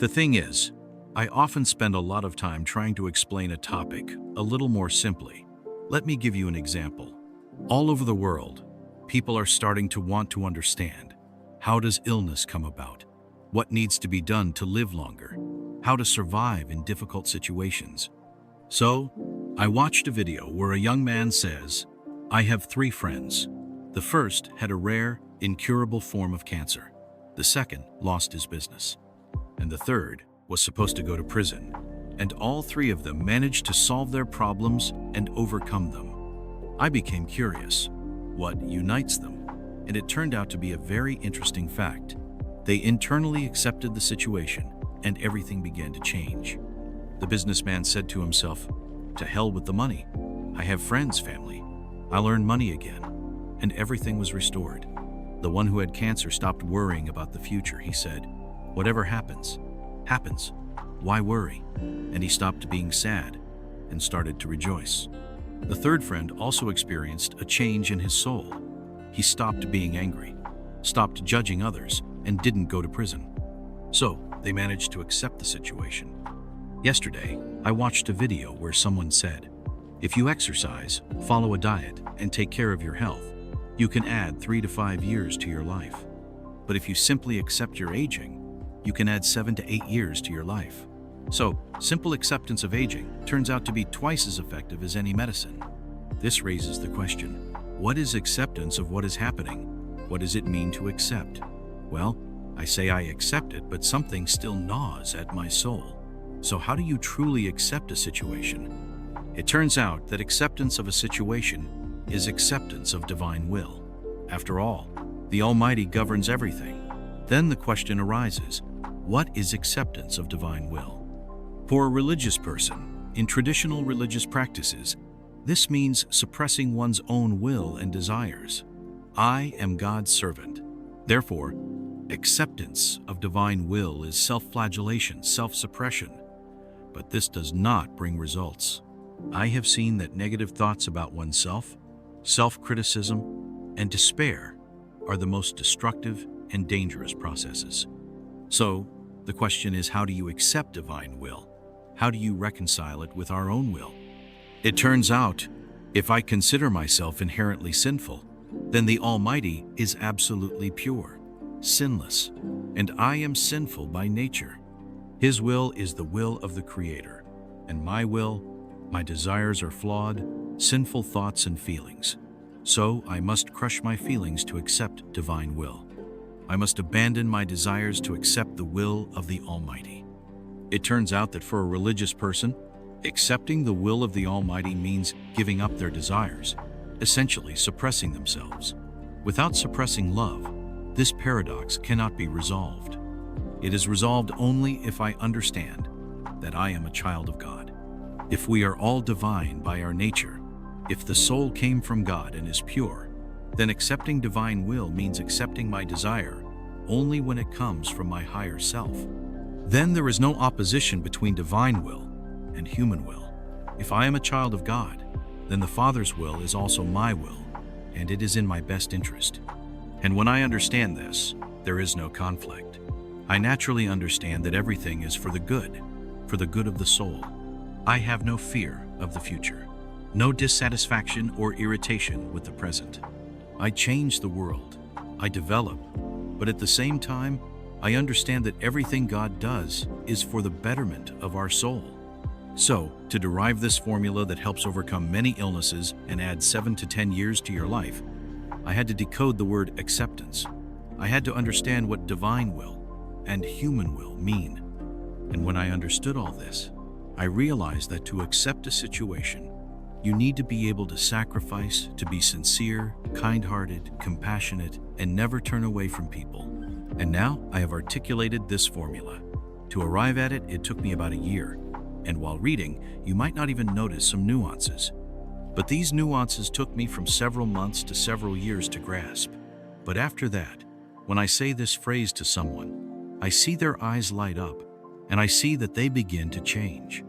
The thing is, I often spend a lot of time trying to explain a topic a little more simply. Let me give you an example. All over the world, people are starting to want to understand: how does illness come about? What needs to be done to live longer? How to survive in difficult situations? So, I watched a video where a young man says, "I have 3 friends. The first had a rare, incurable form of cancer. The second lost his business. And the third was supposed to go to prison. And all 3 of them managed to solve their problems and overcome them." I became curious. What unites them? And it turned out to be a very interesting fact. They internally accepted the situation, and everything began to change. The businessman said to himself, "To hell with the money. I have friends, family. I'll earn money again." And everything was restored. The one who had cancer stopped worrying about the future. He said, "Whatever happens, happens. Why worry?" And he stopped being sad and started to rejoice. The third friend also experienced a change in his soul. He stopped being angry, stopped judging others, and didn't go to prison. So, they managed to accept the situation. Yesterday, I watched a video where someone said, "If you exercise, follow a diet, and take care of your health, you can add 3 to 5 years to your life. But if you simply accept your aging, you can add 7 to 8 years to your life." So, simple acceptance of aging turns out to be twice as effective as any medicine. This raises the question: what is acceptance of what is happening? What does it mean to accept? Well, I say I accept it, but something still gnaws at my soul. So how do you truly accept a situation? It turns out that acceptance of a situation is acceptance of divine will. After all, the Almighty governs everything. Then the question arises: what is acceptance of divine will? For a religious person, in traditional religious practices, this means suppressing one's own will and desires. I am God's servant. Therefore, acceptance of divine will is self-flagellation, self-suppression. But this does not bring results. I have seen that negative thoughts about oneself, self-criticism, and despair are the most destructive and dangerous processes. So, the question is, how do you accept divine will? How do you reconcile it with our own will? It turns out, if I consider myself inherently sinful, then the Almighty is absolutely pure, sinless, and I am sinful by nature. His will is the will of the Creator, and my will, my desires are flawed, sinful thoughts and feelings. So I must crush my feelings to accept divine will. I must abandon my desires to accept the will of the Almighty. It turns out that for a religious person, accepting the will of the Almighty means giving up their desires, essentially suppressing themselves. Without suppressing love, this paradox cannot be resolved. It is resolved only if I understand that I am a child of God. If we are all divine by our nature, if the soul came from God and is pure, then accepting divine will means accepting my desire only when it comes from my higher self. Then there is no opposition between divine will and human will. If I am a child of God, then the Father's will is also my will, and it is in my best interest. And when I understand this, there is no conflict. I naturally understand that everything is for the good of the soul. I have no fear of the future, no dissatisfaction or irritation with the present. I change the world, I develop, but at the same time, I understand that everything God does is for the betterment of our soul. So, to derive this formula that helps overcome many illnesses and add 7 to 10 years to your life, I had to decode the word acceptance. I had to understand what divine will and human will mean. And when I understood all this, I realized that to accept a situation, you need to be able to sacrifice, to be sincere, kind-hearted, compassionate, and never turn away from people. And now I have articulated this formula. To arrive at it, it took me about a year. And while reading, you might not even notice some nuances. But these nuances took me from several months to several years to grasp. But after that, when I say this phrase to someone, I see their eyes light up, and I see that they begin to change.